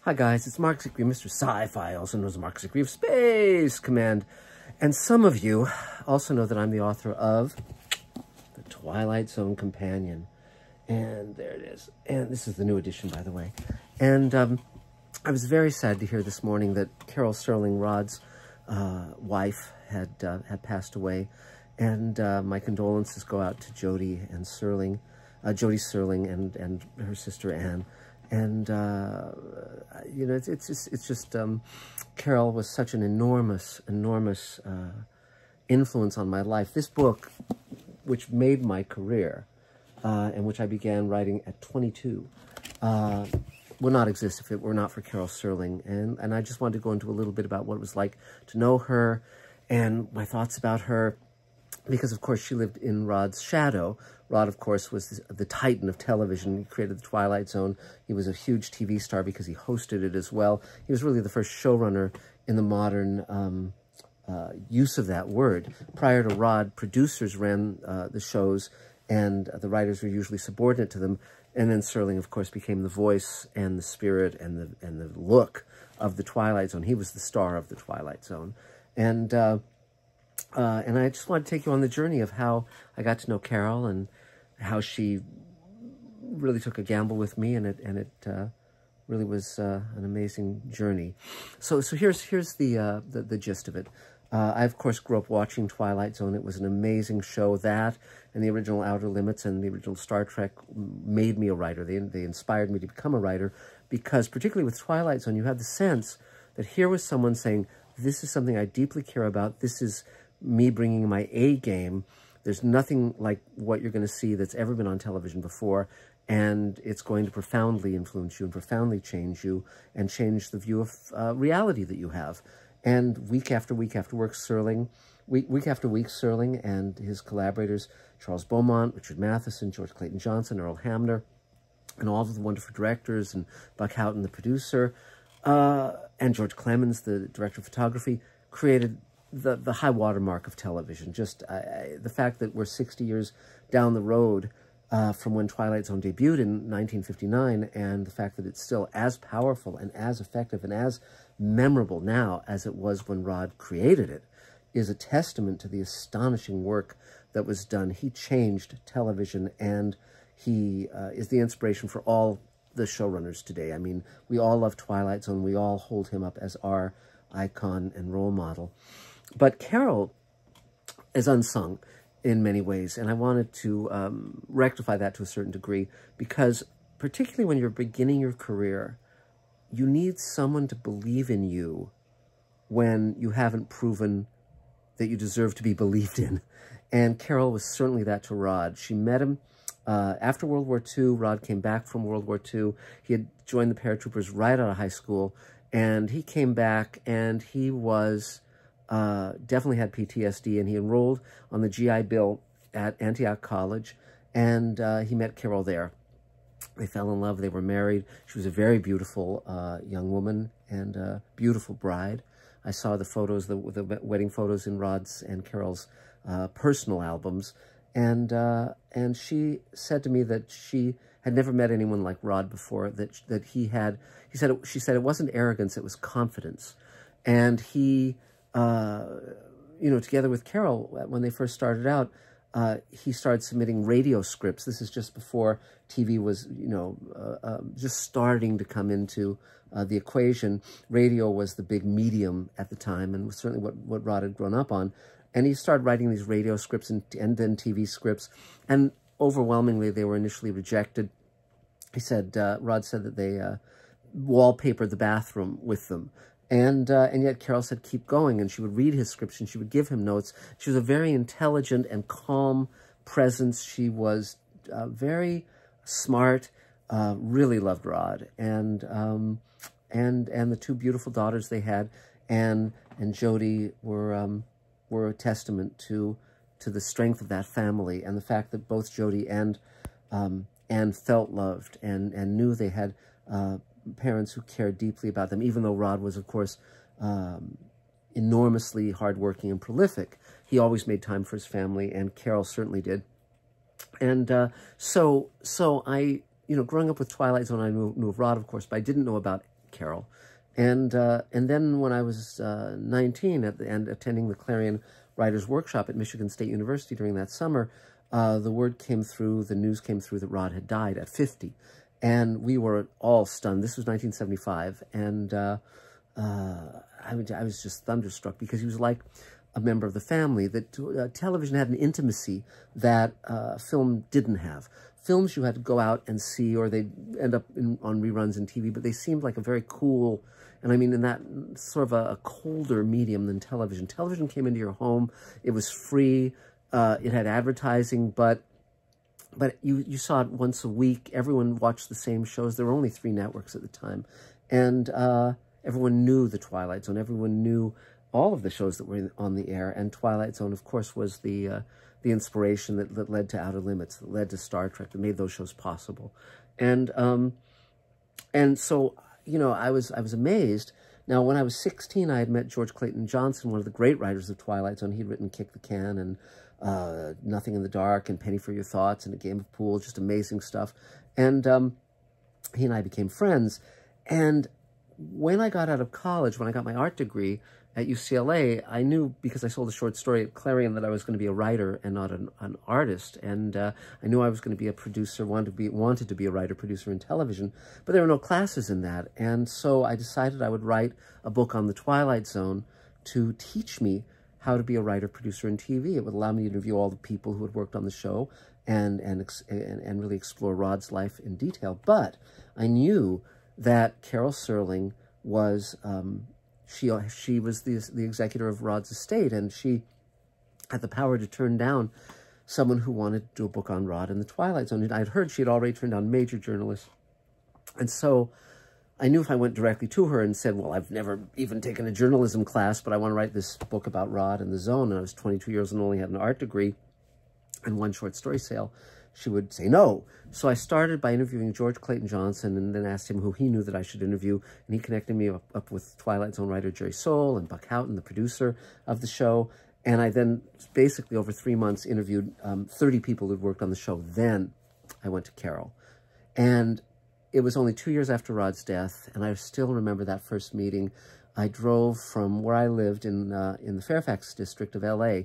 Hi guys, it's Marc Zicree, Mr. Sci-Fi, also known as Marc Zicree of Space Command. And some of you also know that I'm the author of the Twilight Zone Companion. And there it is. And this is the new edition, by the way. And I was very sad to hear this morning that Carol Serling, Rod's wife, had passed away. And my condolences go out to Jody and Serling, Jody Serling and her sister Anne. And, you know, it's just, Carol was such an enormous influence on my life. This book, which made my career, and which I began writing at 22, would not exist if it were not for Carol Serling. And I just wanted to go into a little bit about what it was like to know her and my thoughts about her, because, of course, she lived in Rod's shadow. Rod, of course, was the titan of television. He created the Twilight Zone. He was a huge TV star because he hosted it as well. He was really the first showrunner in the modern use of that word. Prior to Rod, producers ran the shows, and the writers were usually subordinate to them. And then Serling, of course, became the voice and the spirit and the look of the Twilight Zone. He was the star of the Twilight Zone. And I just want to take you on the journey of how I got to know Carol and how she really took a gamble with me, and it really was an amazing journey. So here's the gist of it. I, of course, grew up watching Twilight Zone. It was an amazing show. That and the original Outer Limits and the original Star Trek made me a writer. They inspired me to become a writer, because particularly with Twilight Zone, you had the sense that here was someone saying, this is something I deeply care about. This is me bringing my A game. There's nothing like what you're going to see that's ever been on television before, and it's going to profoundly influence you and profoundly change you and change the view of reality that you have. And week after week after week, Serling and his collaborators, Charles Beaumont, Richard Matheson, George Clayton Johnson, Earl Hamner, and all of the wonderful directors, and Buck Houghton, the producer, and George Clemens, the director of photography, created the high watermark of television. Just the fact that we're 60 years down the road from when Twilight Zone debuted in 1959, and the fact that it's still as powerful and as effective and as memorable now as it was when Rod created it, is a testament to the astonishing work that was done. He changed television, and he is the inspiration for all the showrunners today. I mean, we all love Twilight Zone. We all hold him up as our icon and role model. But Carol is unsung in many ways, and I wanted to rectify that to a certain degree, because particularly when you're beginning your career, you need someone to believe in you when you haven't proven that you deserve to be believed in. And Carol was certainly that to Rod. She met him after World War II. Rod came back from World War II. He had joined the paratroopers right out of high school, and he came back, and he was definitely had PTSD, and he enrolled on the GI Bill at Antioch College, and he met Carol there. They fell in love. They were married. She was a very beautiful young woman and a beautiful bride. I saw the photos, the wedding photos in Rod's and Carol's personal albums, and she said to me that she had never met anyone like Rod before. She said it wasn't arrogance, it was confidence, and he. You know, together with Carol, when they first started out, he started submitting radio scripts. This is just before TV was, you know, just starting to come into the equation. Radio was the big medium at the time, and was certainly what Rod had grown up on. And he started writing these radio scripts and then TV scripts, and overwhelmingly they were initially rejected. He said, Rod said that they wallpapered the bathroom with them. And yet Carol said, keep going. And she would read his scripts, and she would give him notes. She was a very intelligent and calm presence. She was very smart, really loved Rod. And the two beautiful daughters they had, Anne and Jody, were a testament to the strength of that family, and the fact that both Jody and Anne felt loved and knew they had parents who cared deeply about them, even though Rod was, of course, enormously hardworking and prolific. He always made time for his family, and Carol certainly did. And so I, you know, growing up with Twilight Zone, I knew of Rod, of course, but I didn't know about Carol. And then when I was 19 and attending the Clarion Writers Workshop at Michigan State University during that summer, the word came through, the news came through that Rod had died at 50. And we were all stunned. This was 1975. And I was just thunderstruck because he was like a member of the family. That television had an intimacy that film didn't have. Films you had to go out and see, or they'd end up on reruns in TV, but they seemed like a very cool, and I mean in that sort of a colder medium than television. Television came into your home. It was free. It had advertising, but you saw it once a week. Everyone watched the same shows. There were only 3 networks at the time. And everyone knew The Twilight Zone. Everyone knew all of the shows that were on the air. And Twilight Zone, of course, was the inspiration that led to Outer Limits, that led to Star Trek, that made those shows possible. And so, you know, I was amazed. Now, when I was 16, I had met George Clayton Johnson, one of the great writers of Twilight Zone. He'd written Kick the Can and Nothing in the Dark and Penny for Your Thoughts and A Game of Pool, just amazing stuff. And he and I became friends. And when I got out of college, when I got my art degree at UCLA, I knew, because I sold a short story at Clarion, that I was going to be a writer and not an artist. And I knew I was going to be a producer, wanted to be a writer, producer in television, but there were no classes in that. And so I decided I would write a book on the Twilight Zone to teach me how to be a writer, producer in TV. It would allow me to interview all the people who had worked on the show and really explore Rod's life in detail. But I knew that Carol Serling was, she was the executor of Rod's estate, and she had the power to turn down someone who wanted to do a book on Rod and the Twilight Zone. And I'd heard she had already turned down major journalists. And so I knew if I went directly to her and said, well, I've never even taken a journalism class, but I want to write this book about Rod and the Zone, and I was 22 years old and only had an art degree and 1 short story sale, she would say no. So I started by interviewing George Clayton Johnson, and then asked him who he knew that I should interview, and he connected me up with Twilight Zone writer Jerry Soule and Buck Houghton, the producer of the show. And I then basically over 3 months interviewed 30 people who'd worked on the show. Then I went to Carol. And it was only 2 years after Rod's death, and I still remember that first meeting. I drove from where I lived in the Fairfax district of LA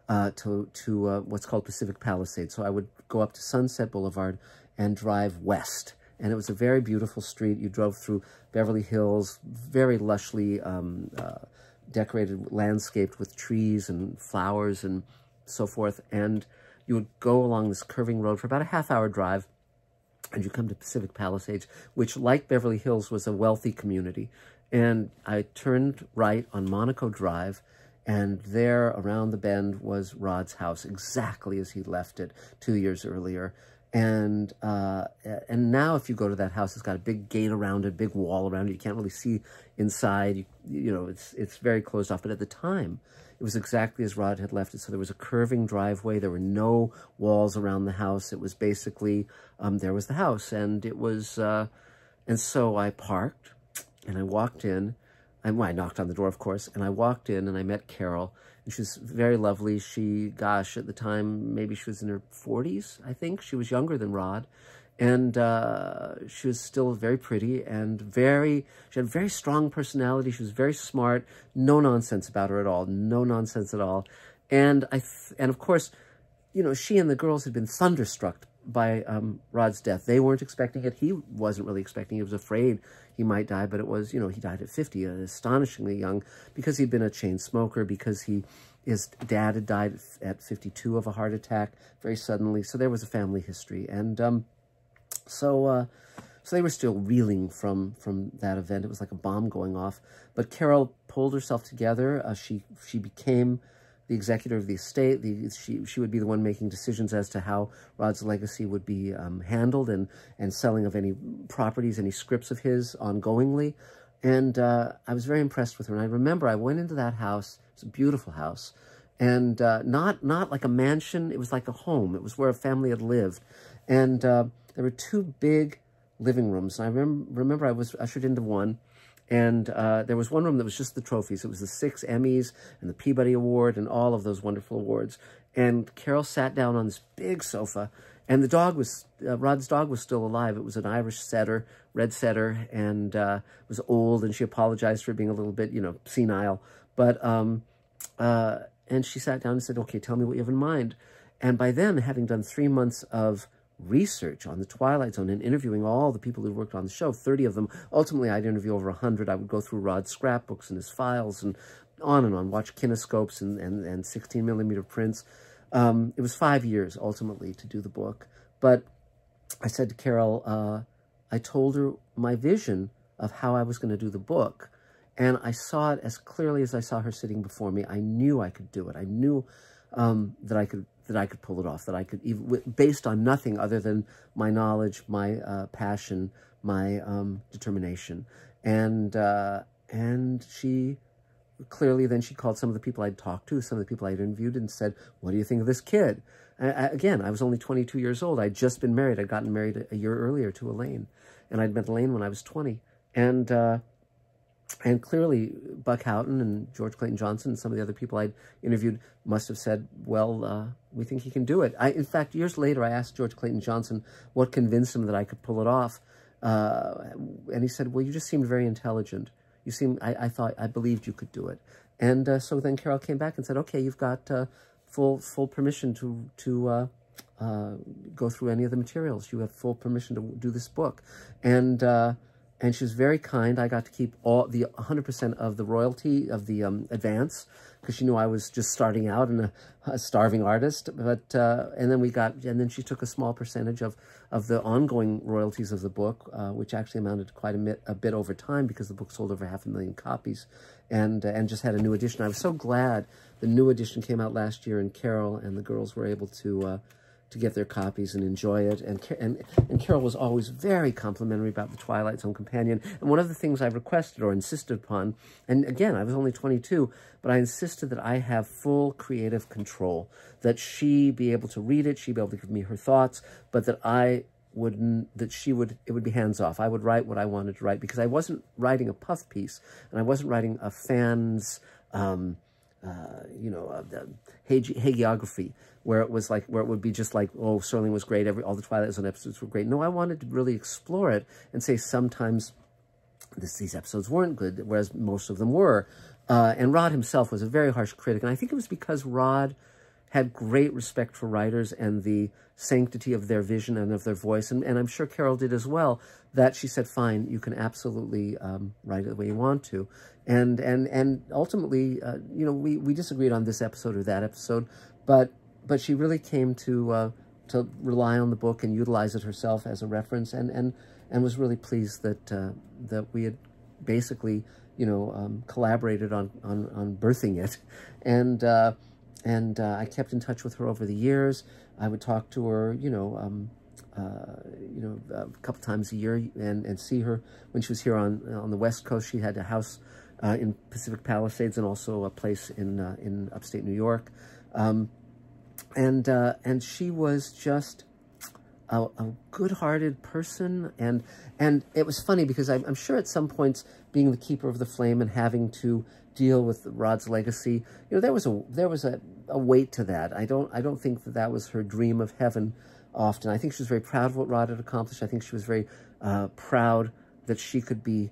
to what's called Pacific Palisades. So I would go up to Sunset Boulevard and drive west. And it was a very beautiful street. You drove through Beverly Hills, very lushly decorated, landscaped with trees and flowers and so forth. And you would go along this curving road for about a half-hour drive, and you come to Pacific Palisades, which, like Beverly Hills, was a wealthy community. And I turned right on Monaco Drive, and there, around the bend, was Rod's house, exactly as he left it 2 years earlier. And now, if you go to that house, it's got a big gate around it, big wall around it. You can't really see inside. You know, it's very closed off. But at the time, it was exactly as Rod had left it. So there was a curving driveway. There were no walls around the house. It was basically, there was the house. And it was, and so I parked, and I walked in. Well, I knocked on the door, of course, and I walked in, and I met Carol. And she was very lovely. She, gosh, at the time, maybe she was in her 40s, I think. She was younger than Rod. And she was still very pretty and she had a very strong personality. She was very smart. No nonsense about her at all. No nonsense at all. And of course, you know, she and the girls had been thunderstruck by Rod's death. They weren't expecting it. He wasn't really expecting it. He was afraid he might die, but it was, you know, he died at 50, astonishingly young, because he'd been a chain smoker, because his dad had died at 52 of a heart attack very suddenly. So there was a family history. And so they were still reeling from that event. It was like a bomb going off. But Carol pulled herself together. She became the executor of the estate. She would be the one making decisions as to how Rod's legacy would be handled, and selling of any properties, any scripts of his ongoingly. And I was very impressed with her. And I remember I went into that house. It's a beautiful house. And not like a mansion. It was like a home. It was where a family had lived. And there were 2 big living rooms. And I remember I was ushered into one. And there was one room that was just the trophies. It was the 6 Emmys and the Peabody Award and all of those wonderful awards. And Carol sat down on this big sofa, And the dog was, Rod's dog was still alive. It was an Irish setter, red setter, and was old, and she apologized for being a little bit, you know, senile. But, and she sat down and said, okay, tell me what you have in mind. And by then, having done 3 months of research on the Twilight Zone and interviewing all the people who worked on the show, 30 of them, ultimately I'd interview over 100. I would go through Rod's scrapbooks and his files and on, watch kinescopes and 16 millimeter prints. It was 5 years, ultimately, to do the book. But I said to Carol, I told her my vision of how I was going to do the book. And I saw it as clearly as I saw her sitting before me. I knew I could do it. I knew that I could pull it off, that I could, even based on nothing other than my knowledge, my passion, my determination. And she... Clearly, then she called some of the people I'd talked to, some of the people I'd interviewed, and said, what do you think of this kid? Again, I was only 22 years old. I'd just been married. I'd gotten married a year earlier to Elaine. And I'd met Elaine when I was 20. And clearly, Buck Houghton and George Clayton Johnson and some of the other people I'd interviewed must have said, well, we think he can do it. In fact, years later, I asked George Clayton Johnson what convinced him that I could pull it off. And he said, well, you just seemed very intelligent. You seem, I believed you could do it. And so then Carol came back and said, okay, you've got full permission to go through any of the materials. You have full permission to do this book. And she was very kind. I got to keep all the 100% of the royalty of the advance, because she knew I was just starting out and a starving artist. But and then she took a small percentage of the ongoing royalties of the book, which actually amounted to quite a bit over time, because the book sold over 500,000 copies, and just had a new edition. I was so glad the new edition came out last year, and Carol and the girls were able to get their copies and enjoy it. And Carol was always very complimentary about the Twilight Zone Companion. And one of the things I requested or insisted upon, and again, I was only 22, but I insisted that I have full creative control, that she be able to read it, she'd be able to give me her thoughts, but that it would be hands-off. I would write what I wanted to write, because I wasn't writing a puff piece, and I wasn't writing a fan's, hagiography, where it would be just like, oh, Serling was great, all the Twilight Zone episodes were great. No, I wanted to really explore it and say sometimes these episodes weren't good, whereas most of them were. And Rod himself was a very harsh critic, and I think it was because Rod had great respect for writers and the sanctity of their vision and of their voice, and I'm sure Carol did as well, that she said, fine, you can absolutely write it the way you want to. And ultimately, we disagreed on this episode or that episode, but she really came to rely on the book and utilize it herself as a reference, and was really pleased that we had basically, collaborated on birthing it. And I kept in touch with her over the years. I would talk to her, a couple times a year, and see her when she was here on the West Coast. She had a house in Pacific Palisades, and also a place in upstate New York. And she was just a good-hearted person, and it was funny because I'm sure at some points, being the keeper of the flame and having to deal with Rod's legacy, there was a weight to that. I don't think that was her dream of heaven often. I think she was very proud of what Rod had accomplished. I think she was very proud that she could be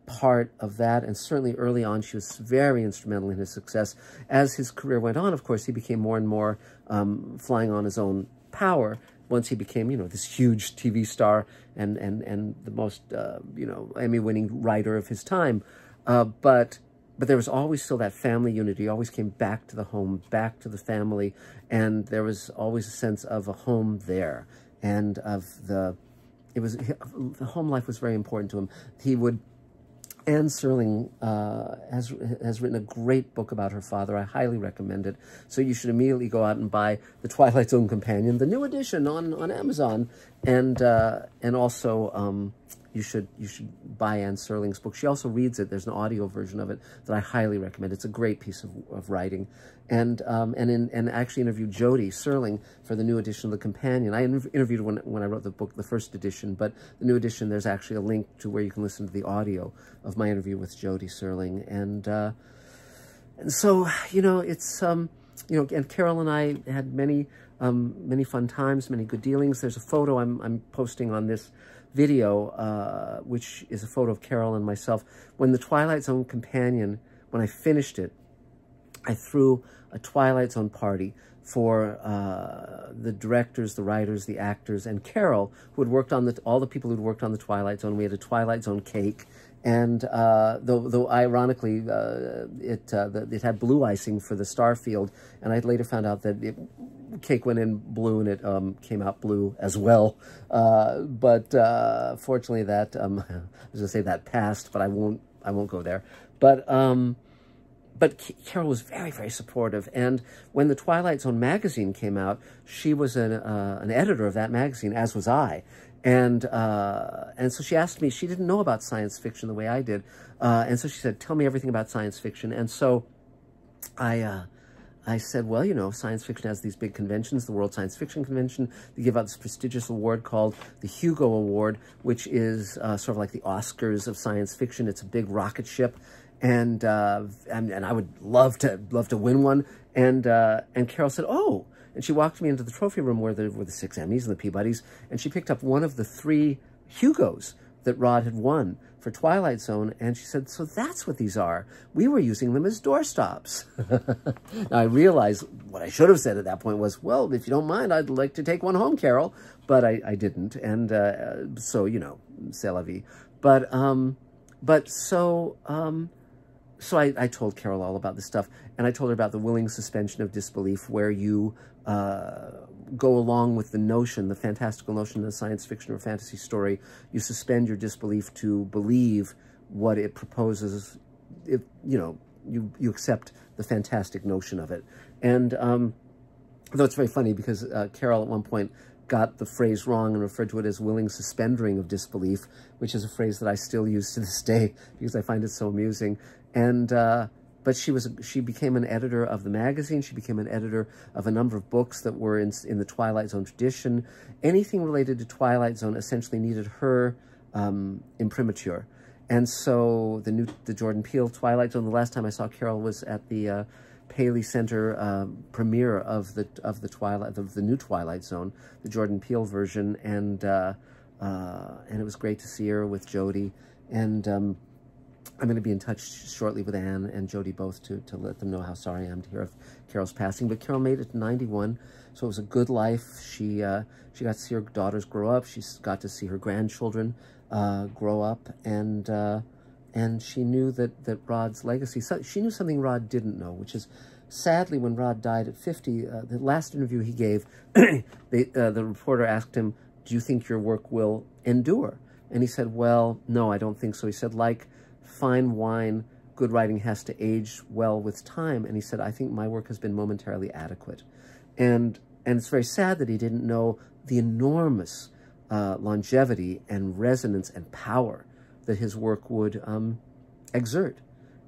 part of that, and certainly early on she was very instrumental in his success. As his career went on, of course, he became more and more flying on his own power once he became, this huge TV star and the most, Emmy-winning writer of his time. But there was always still that family unity. He always came back to the home, back to the family, and there was always a sense of a home there, and of the home life was very important to him. He would. Anne Serling has written a great book about her father. I highly recommend it. So you should immediately go out and buy The Twilight Zone Companion, the new edition on Amazon, and also you should buy Anne Serling's book. She also reads it. There's an audio version of it that I highly recommend. It's a great piece of writing. And actually interviewed Jody Serling for the new edition of The Companion. I interviewed when I wrote the book, the first edition, but the new edition, there's actually a link to where you can listen to the audio of my interview with Jody Serling. And so, it's you know, and Carol and I had many fun times, many good dealings. There's a photo I'm posting on this video, which is a photo of Carol and myself. When the Twilight Zone Companion, when I finished it, I threw a Twilight Zone party for the directors, the writers, the actors, and Carol, who had worked on all the people who'd worked on the Twilight Zone. We had a Twilight Zone cake, and though ironically, it had blue icing for the Starfield, and I later found out that cake went in blue and it came out blue as well. But fortunately, that I was gonna say that passed, but I won't go there. But Carol was very, very supportive. And when the Twilight Zone magazine came out, she was an editor of that magazine, as was I. And so she asked me, she didn't know about science fiction the way I did. And so she said, tell me everything about science fiction. And so I said, well, you know, science fiction has these big conventions, the World Science Fiction Convention. They give out this prestigious award called the Hugo Award, which is sort of like the Oscars of science fiction. It's a big rocket ship. And I would love to win one. And Carol said, oh, and she walked me into the trophy room where there were the 6 Emmys and the Peabodys, and she picked up one of the 3 Hugos that Rod had won for Twilight Zone, and she said, so that's what these are. We were using them as doorstops. Now, I realized what I should have said at that point was, well, if you don't mind, I'd like to take one home, Carol. But I didn't, and so, you know, c'est la vie. So I told Carol all about this stuff, and I told her about the willing suspension of disbelief, where you go along with the notion, the fantastical notion of a science fiction or fantasy story. You suspend your disbelief to believe what it proposes. If, you know, you accept the fantastic notion of it. And though it's very funny because Carol at one point got the phrase wrong and referred to it as willing suspendering of disbelief, which is a phrase that I still use to this day because I find it so amusing. And but she became an editor of the magazine. She became an editor of a number of books that were in the Twilight Zone tradition. Anything related to Twilight Zone essentially needed her imprimatur. And so the Jordan Peele Twilight Zone. The last time I saw Carol was at the Paley Center premiere of the new Twilight Zone, the Jordan Peele version, and it was great to see her with Jodie. And I'm going to be in touch shortly with Anne and Jodie both to let them know how sorry I am to hear of Carol's passing. But Carol made it to 91, so it was a good life. She got to see her daughters grow up. She got to see her grandchildren grow up, and she knew that Rod's legacy. So she knew something Rod didn't know, which is, sadly, when Rod died at 50, the last interview he gave, the reporter asked him, "Do you think your work will endure?" And he said, "Well, no, I don't think so." He said, "Like fine wine, good writing has to age well with time." And he said, "I think my work has been momentarily adequate." And it's very sad that he didn't know the enormous longevity and resonance and power that his work would exert,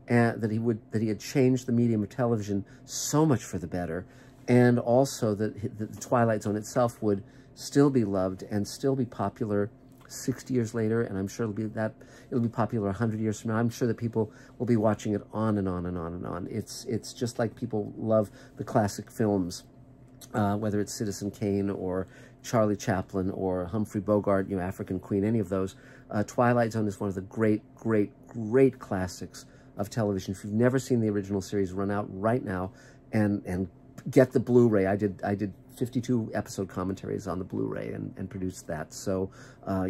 and that he had changed the medium of television so much for the better, and also that the Twilight Zone itself would still be loved and still be popular 60 years later, and I'm sure it'll be popular 100 years from now. I'm sure that people will be watching it on and on and on and on. It's just like people love the classic films, whether it's Citizen Kane or Charlie Chaplin or Humphrey Bogart, you know, African Queen, any of those. Twilight Zone is one of the great, great, great classics of television. If you've never seen the original series, run out right now and get the Blu-ray. I did 52 episode commentaries on the Blu-ray and produced that. So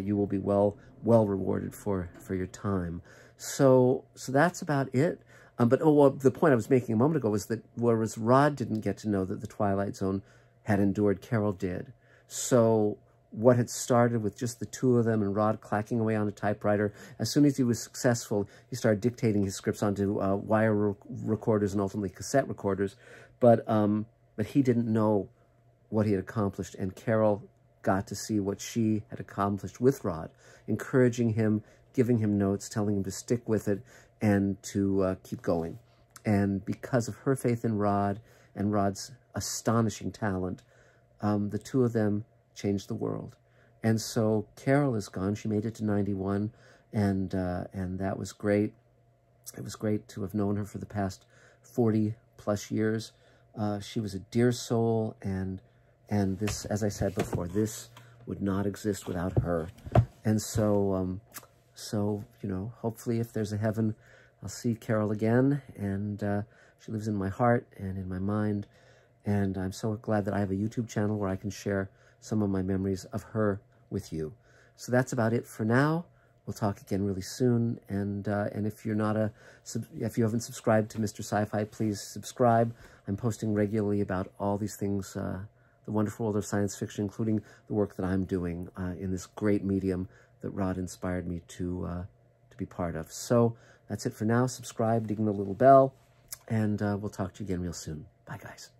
you will be well rewarded for your time. So that's about it. But the point I was making a moment ago was that whereas Rod didn't get to know that the Twilight Zone had endured, Carol did. So what had started with just the two of them and Rod clacking away on a typewriter, as soon as he was successful, he started dictating his scripts onto wire recorders and ultimately cassette recorders. But he didn't know what he had accomplished, and Carol got to see what she had accomplished with Rod, encouraging him, giving him notes, telling him to stick with it and to keep going. And because of her faith in Rod and Rod's astonishing talent, the two of them changed the world. And so Carol is gone. She made it to 91, and that was great. It was great to have known her for the past 40 plus years. She was a dear soul, and this, as I said before, this would not exist without her. And so, you know, hopefully if there's a heaven, I'll see Carol again, and she lives in my heart and in my mind, and I'm so glad that I have a YouTube channel where I can share some of my memories of her with you. So that's about it for now. We'll talk again really soon, and if you're not if you haven't subscribed to Mr. Sci-Fi, please subscribe. I'm posting regularly about all these things, the wonderful world of science fiction, including the work that I'm doing in this great medium that Rod inspired me to be part of. So that's it for now. Subscribe, ding the little bell, and we'll talk to you again real soon. Bye, guys.